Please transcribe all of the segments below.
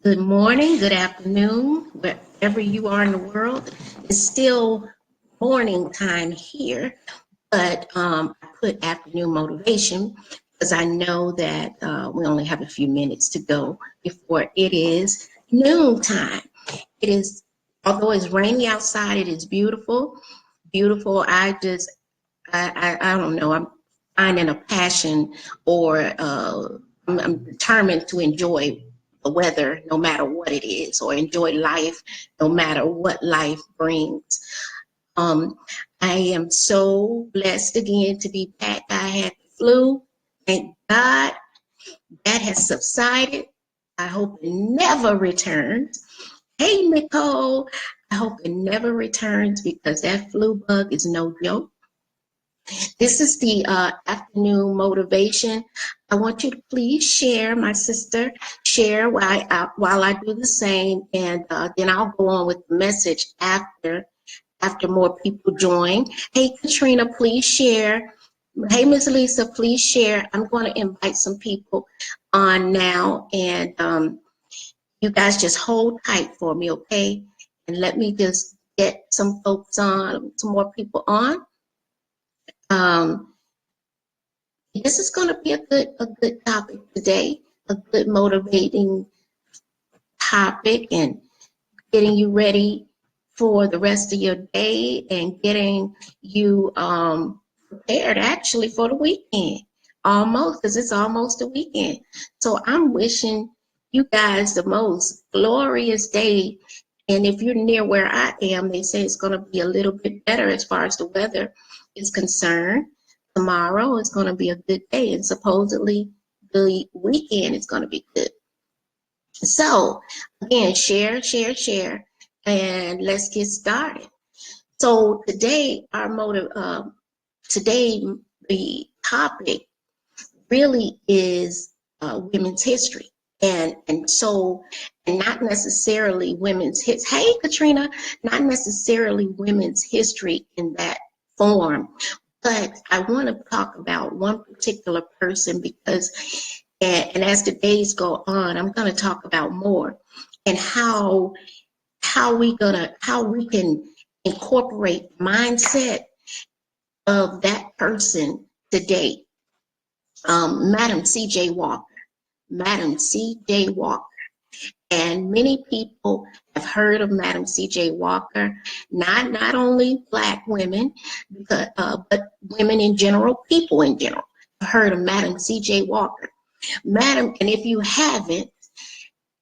Good morning, good afternoon, wherever you are in the world. It's still morning time here, but I put afternoon motivation because I know that we only have a few minutes to go before it is noon time. It is, although it's rainy outside, it is beautiful, beautiful. I don't know. I'm finding a passion, or I'm determined to enjoy the weather, no matter what it is, or enjoy life, no matter what life brings. Um, I am so blessed again to be back. I had the flu. Thank God that has subsided. I hope it never returns. Hey, Nicole, I hope it never returns because that flu bug is no joke. This is the afternoon motivation. I want you to please share, my sister, share while I do the same, and then I'll go on with the message after more people join. Hey, Katrina, please share. Hey, Miss Lisa, please share. I'm going to invite some people on now, and you guys just hold tight for me, okay? And let me just get some folks on, some more people on. Um, This is going to be a good topic today, a good motivating topic, and getting you ready for the rest of your day and getting you prepared actually for the weekend. Almost, because it's almost the weekend. So I'm wishing you guys the most glorious day. And if you're near where I am, they say it's going to be a little bit better as far as the weather is concerned. Tomorrow is going to be a good day, and supposedly the weekend is going to be good. So again, share, share, share, and let's get started. So today, today the topic really is women's history, and not necessarily women's hits. Hey, Katrina, not necessarily women's history in that form, but I want to talk about one particular person because, and as the days go on, I'm going to talk about more and how we can incorporate mindset of that person today. Madam C.J. Walker, Madam C.J. Walker. And many people have heard of Madam C.J. Walker, not only Black women, but women in general, people in general, have heard of Madam C.J. Walker. Madam, and if you haven't,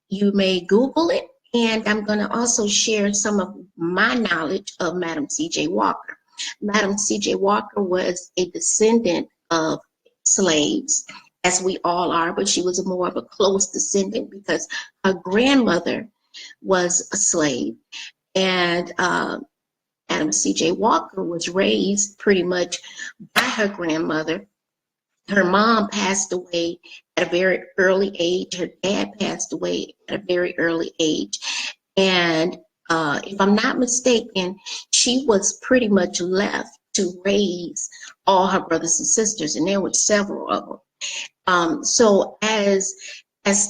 you may Google it, and I'm going to also share some of my knowledge of Madam C.J. Walker. Madam C.J. Walker was a descendant of slaves, as we all are, but she was more of a close descendant because her grandmother was a slave. And Madam C.J. Walker was raised pretty much by her grandmother. Her mom passed away at a very early age. Her dad passed away at a very early age. And if I'm not mistaken, she was pretty much left to raise all her brothers and sisters, and there were several of them. So as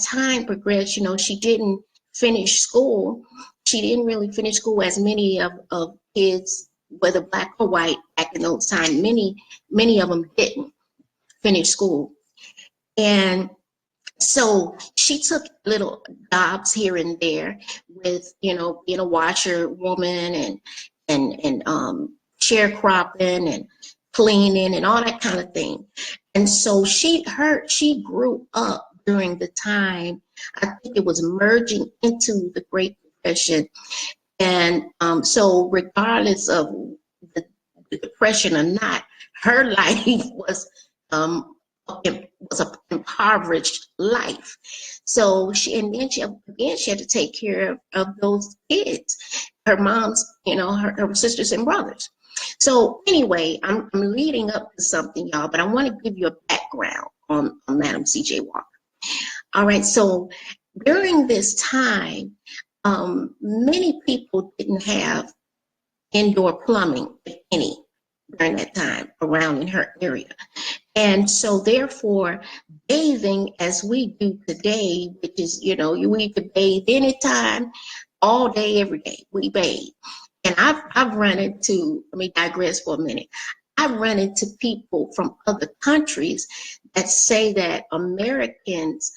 time progressed, she didn't finish school. She didn't really finish school as many of kids, whether Black or white, back in those times. Many of them didn't finish school. And so she took little jobs here and there with, being a washerwoman and sharecropping and cleaning and all that kind of thing. And so she grew up during the time, I think it was merging into the Great Depression. And so regardless of the Depression or not, her life was an impoverished life. So she had to take care of those kids, her mom's, her sisters and brothers. So anyway, I'm leading up to something, y'all, but I want to give you a background on Madam C.J. Walker. All right, so during this time, many people didn't have indoor plumbing, if any, during that time around in her area. And so therefore, bathing as we do today, which is, we can bathe anytime, all day, every day, we bathe. And I've run into, let me digress for a minute. I've run into people from other countries that say that Americans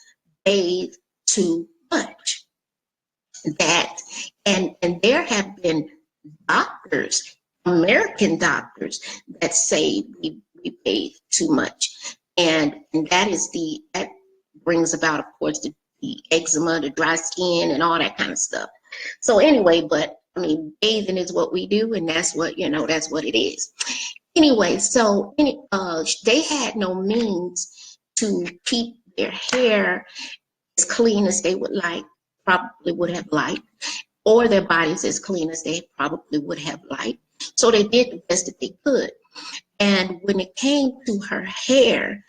bathe too much. That and there have been doctors, American doctors, that say we bathe too much. And that brings about, of course, the eczema, the dry skin, and all that kind of stuff. So anyway, but I mean, bathing is what we do, and that's what it is. Anyway, so they had no means to keep their hair as clean as they probably would have liked, or their bodies as clean as they probably would have liked. So they did the best that they could. And when it came to her hair,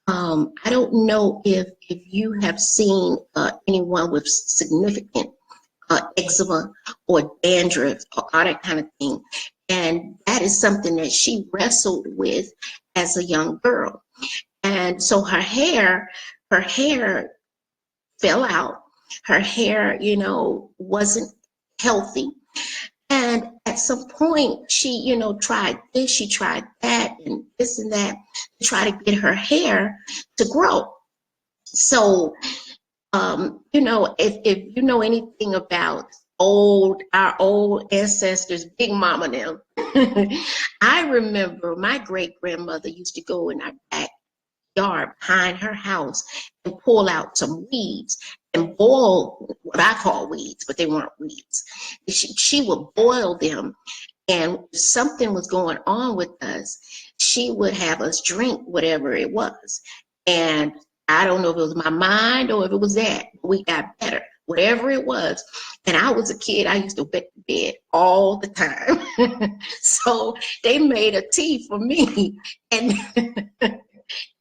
I don't know if you have seen anyone with significant eczema or dandruff or all that kind of thing. And that is something that she wrestled with as a young girl. And so her hair fell out. Her hair, wasn't healthy. And at some point, she, tried this, she tried that, and this and that to try to get her hair to grow. So, if you know anything about our old ancestors, Big Mama now, I remember my great grandmother used to go in our backyard behind her house and pull out some weeds and boil what I call weeds, but they weren't weeds. She would boil them, and if something was going on with us, she would have us drink whatever it was. And I don't know if it was my mind or if it was that, but we got better, whatever it was. And I was a kid, I used to wet the bed all the time. So they made a tea for me, and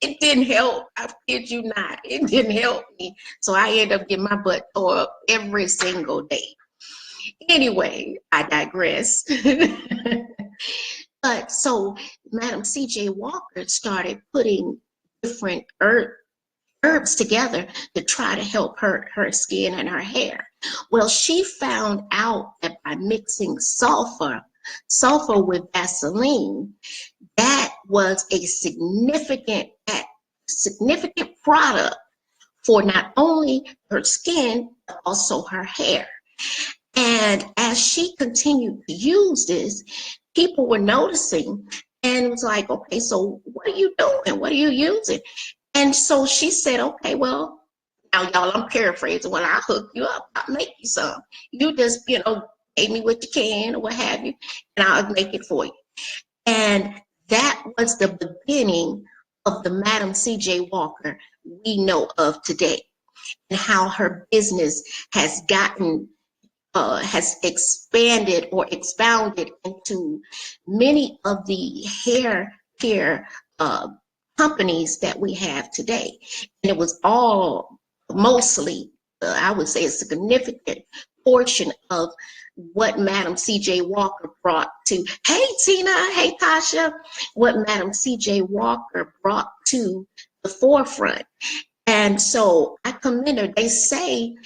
it didn't help. I kid you not. It didn't help me. So I ended up getting my butt tore up every single day. Anyway, I digress. But so Madam C.J. Walker started putting different herbs together to try to help her skin and her hair. Well, she found out that by mixing sulfur with Vaseline, that was a significant product for not only her skin, but also her hair. And as she continued to use this, people were noticing, and it was like, okay, so what are you doing? What are you using? And so she said, okay, well, now y'all, I'm paraphrasing. When I hook you up, I'll make you some. You just, pay me what you can or what have you, and I'll make it for you. And that was the beginning of the Madam C.J. Walker we know of today, and how her business has has expanded or expounded into many of the hair care companies that we have today. And it was all mostly, I would say, a significant portion of what Madam C.J. Walker brought to, hey Tina, hey Tasha, what Madam C.J. Walker brought to the forefront. And so I commend her. They say,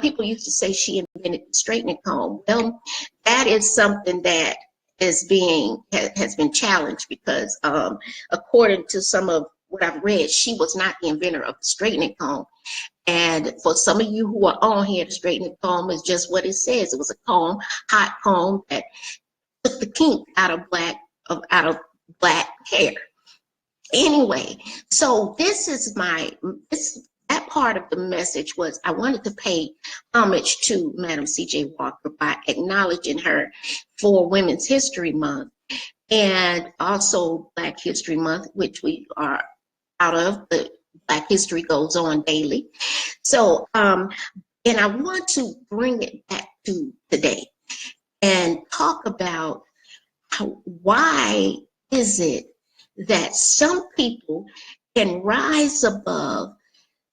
people used to say she invented the straightening comb. Well, that is something that has been challenged because according to some of what I've read, she was not the inventor of the straightening comb. And for some of you who are on here, the straightening comb is just what it says. It was a comb, hot comb that took the kink out of black hair. Anyway, so that part of the message was I wanted to pay homage to Madam C.J. Walker by acknowledging her for Women's History Month and also Black History Month, which we are out of. The Black history goes on daily. So, and I want to bring it back to today and talk about why is it that some people can rise above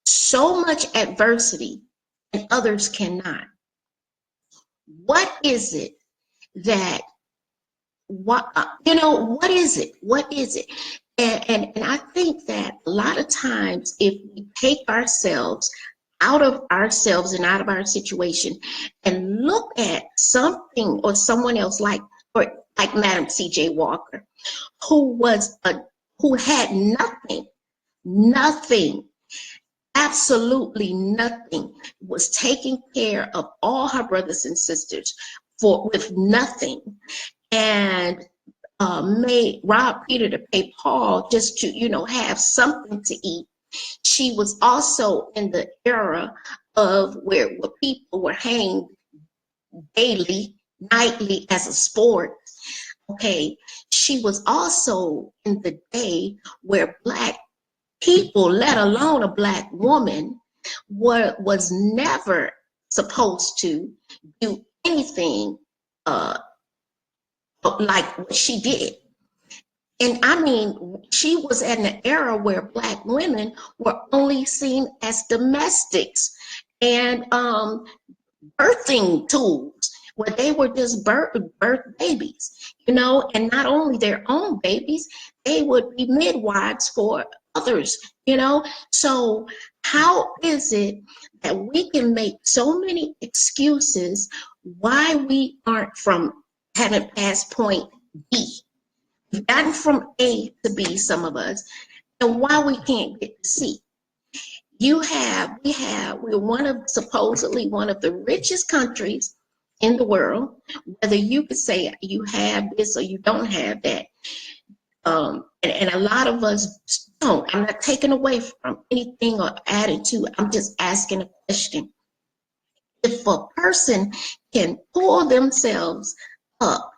so much adversity and others cannot. What is it that, what is it? What is it? And I think that a lot of times, if we take ourselves out of ourselves and out of our situation and look at something or someone else like Madam C.J. Walker, who was a who had nothing, absolutely nothing, was taking care of all her brothers and sisters for with nothing, and made rob Peter to pay Paul just to have something to eat. She was also in the era of where people were hanged daily, nightly as a sport. Okay, she was also in the day where Black people, let alone a Black woman, was never supposed to do anything uh, like what she did. And I mean, she was in an era where Black women were only seen as domestics and birthing tools, where they were just birth babies, and not only their own babies, they would be midwives for others, So how is it that we can make so many excuses why we aren't haven't passed point B? We've gotten from A to B, some of us, and why we can't get to C? We're supposedly one of the richest countries in the world, whether you could say you have this or you don't have that. And a lot of us don't. I'm not taking away from anything or adding to it. I'm just asking a question. If a person can pull themselves up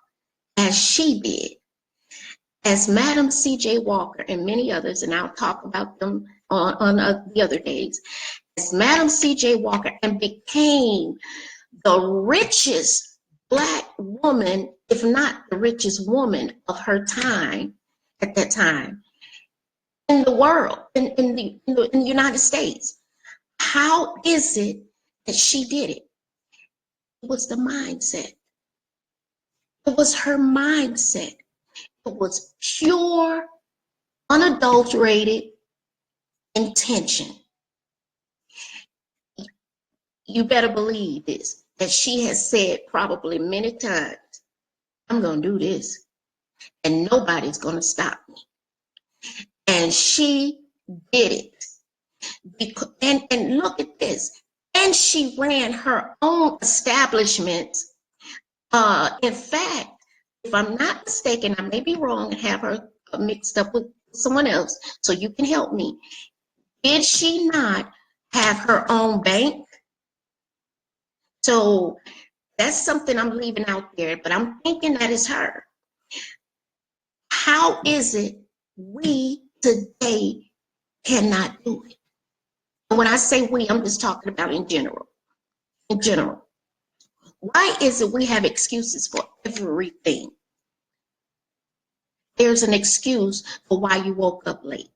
as she did, as Madam C.J. Walker and many others, and I'll talk about them on the other days, as Madam C.J. Walker, and became the richest Black woman, if not the richest woman of her time at that time in the world, in the United States. How is it that she did it? It was the mindset. It was her mindset. It was pure, unadulterated intention. You better believe this, that she has said probably many times, I'm going to do this, and nobody's going to stop me. And she did it. And look at this. And she ran her own establishment. In fact, if I'm not mistaken, I may be wrong and have her mixed up with someone else, so you can help me. Did she not have her own bank? So that's something I'm leaving out there, but I'm thinking that is her. How is it we today cannot do it? And when I say we, I'm just talking about in general. In general. Why is it we have excuses for everything? There's an excuse for why you woke up late.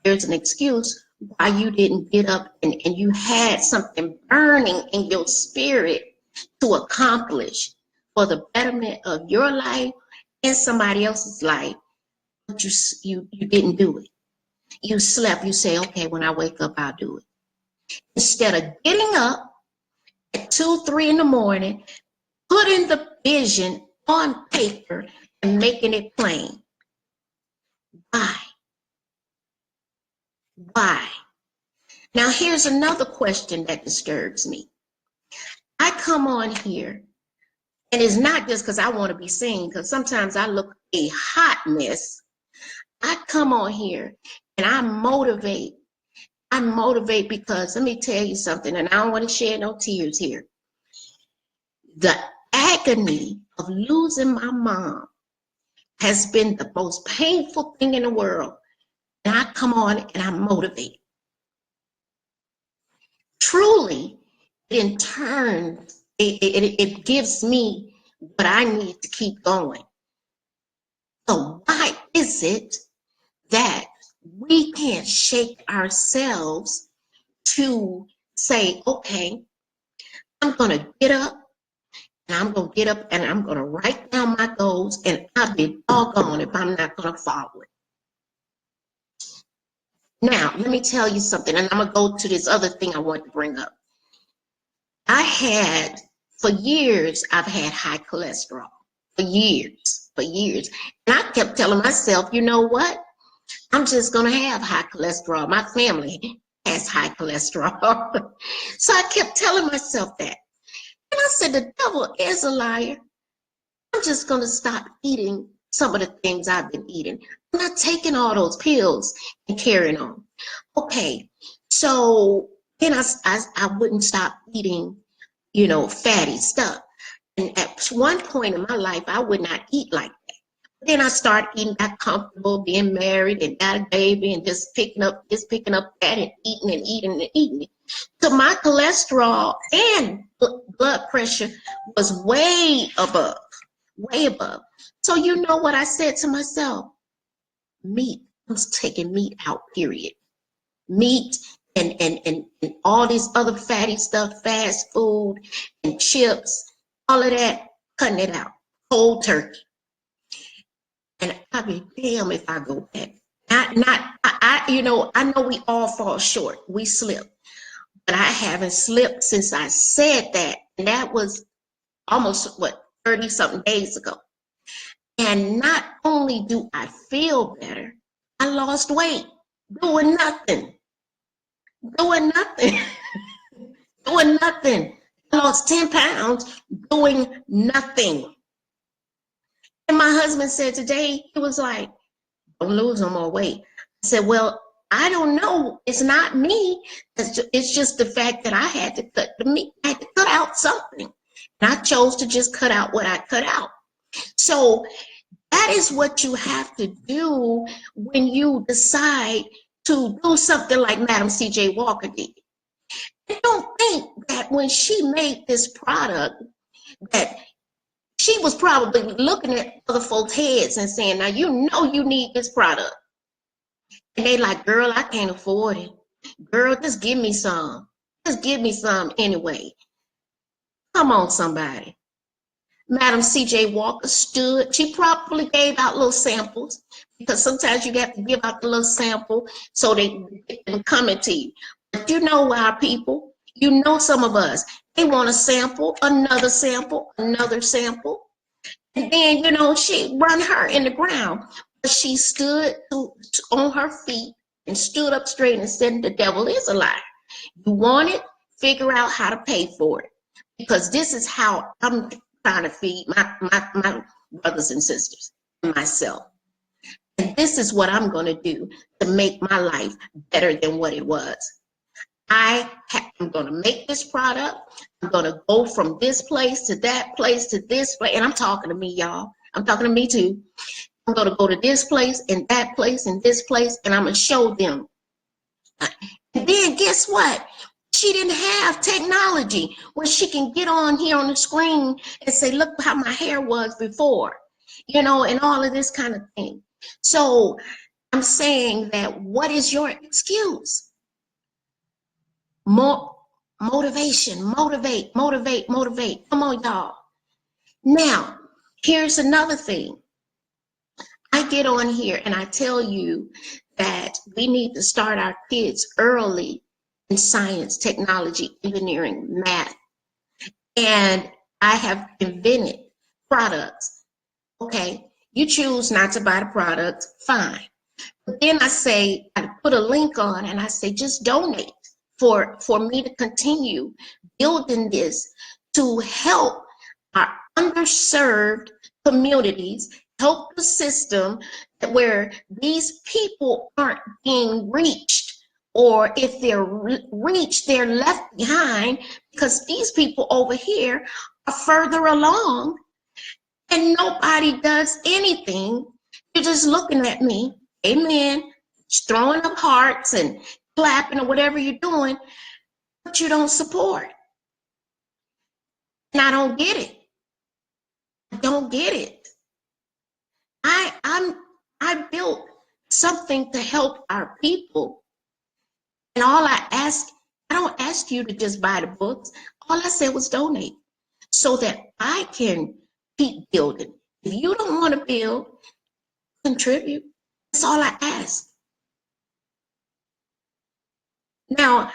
There's an excuse why you didn't get up and you had something burning in your spirit to accomplish for the betterment of your life and somebody else's life, but you didn't do it. You slept. You say, okay, when I wake up, I'll do it. Instead of getting up at 2, 3 in the morning, putting the vision on paper and making it plain. Why? Why? Now, here's another question that disturbs me. I come on here, and it's not just because I want to be seen, because sometimes I look a hot mess. I come on here and I motivate. I motivate because let me tell you something, and I don't want to shed no tears here. The agony of losing my mom has been the most painful thing in the world. And I come on and I motivate. Truly, in turn, it gives me what I need to keep going. So why is it that we can't shake ourselves to say, okay, I'm going to get up and I'm going to get up and I'm going to write down my goals, and I'll be doggone if I'm not going to follow it. Now, let me tell you something, and I'm going to go to this other thing I want to bring up. For years, I've had high cholesterol. For years. And I kept telling myself, you know what? I'm just going to have high cholesterol. My family has high cholesterol. So I kept telling myself that. And I said, the devil is a liar. I'm just going to stop eating some of the things I've been eating. I'm not taking all those pills and carrying on. Okay, so then I wouldn't stop eating, fatty stuff. And at one point in my life, I would not eat like that. Then I started eating, got comfortable being married and got a baby and just picking up that and eating and eating and eating. So my cholesterol and blood pressure was way above, way above. So you know what I said to myself? Meat. I'm taking meat out, period. Meat and all this other fatty stuff, fast food and chips, all of that, cutting it out. Cold turkey. And I'd be damn if I go back. I know we all fall short. We slip. But I haven't slipped since I said that. And that was almost 30 something days ago. And not only do I feel better, I lost weight doing nothing. Doing nothing. Doing nothing. I lost 10 pounds doing nothing. And my husband said today, he was like, don't lose no more weight. I said, well, I don't know. It's not me. It's just the fact that I had to cut the meat. I had to cut out something. And I chose to just cut out what I cut out. So that is what you have to do when you decide to do something like Madam C.J. Walker did. I don't think that when she made this product that she was probably looking at other folks' heads and saying, now you know you need this product. And they like, girl, I can't afford it. Girl, just give me some. Just give me some anyway. Come on, somebody. Madam C.J. Walker stood. She probably gave out little samples because sometimes you have to give out the little sample so they can come to you. But you know our people. You know some of us. They want a sample, another sample, another sample. And then, she run her in the ground. But she stood on her feet and stood up straight and said, the devil is a lie. You want it? Figure out how to pay for it. Because this is how I'm trying to feed my brothers and sisters and myself. And this is what I'm going to do to make my life better than what it was. I'm going to make this product. I'm going to go from this place to that place to this place. And I'm talking to me, y'all. I'm talking to me too. I'm going to go to this place and that place and this place, and I'm going to show them. And then guess what? She didn't have technology where she can get on here on the screen and say, look how my hair was before, and all of this kind of thing. So I'm saying that what is your excuse? More motivation, motivate. Come on, y'all. Now, here's another thing. I get on here and I tell you that we need to start our kids early in science, technology, engineering, math. And I have invented products. Okay, you choose not to buy the product, fine. But then I put a link on and I say, just donate for me to continue building this to help our underserved communities, help the system where these people aren't being reached, or if they're reached, they're left behind because these people over here are further along and nobody does anything. You're just looking at me, amen, throwing up hearts and clapping or whatever you're doing, but you don't support. And I don't get it. I don't get it. I built something to help our people. And I don't ask you to just buy the books. All I said was donate so that I can keep building. If you don't want to build, contribute. That's all I ask. Now,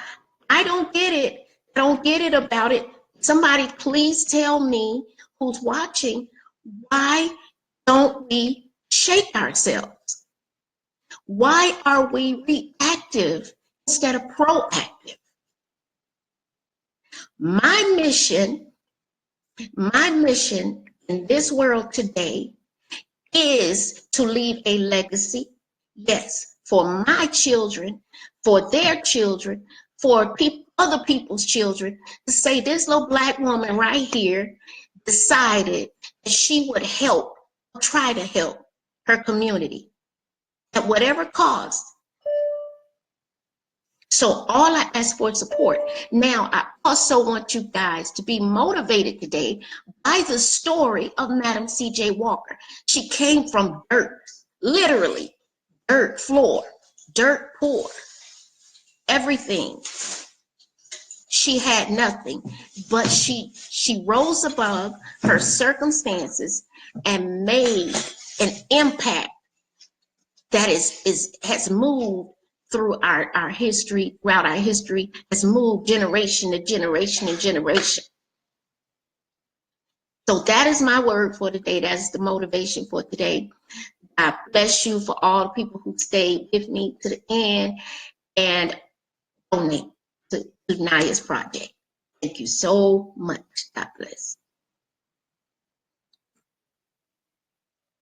I don't get it. I don't get it about it. Somebody please tell me who's watching, why don't we shake ourselves? Why are we reactive instead of proactive? My mission, my mission in this world today is to leave a legacy, yes, for my children, for their children, for other people's children, to say this little Black woman right here decided that she would help, try to help her community at whatever cost. So all I ask for is support. Now, I also want you guys to be motivated today by the story of Madam C.J. Walker. She came from dirt, literally dirt floor, dirt poor, everything. She had nothing, but she rose above her circumstances and made an impact that has moved through our history, throughout our history, has moved generation to generation and generation. So that is my word for today. That's the motivation for today. I bless you for all the people who stayed with me to the end and donate to Naya's project. Thank you so much. God bless.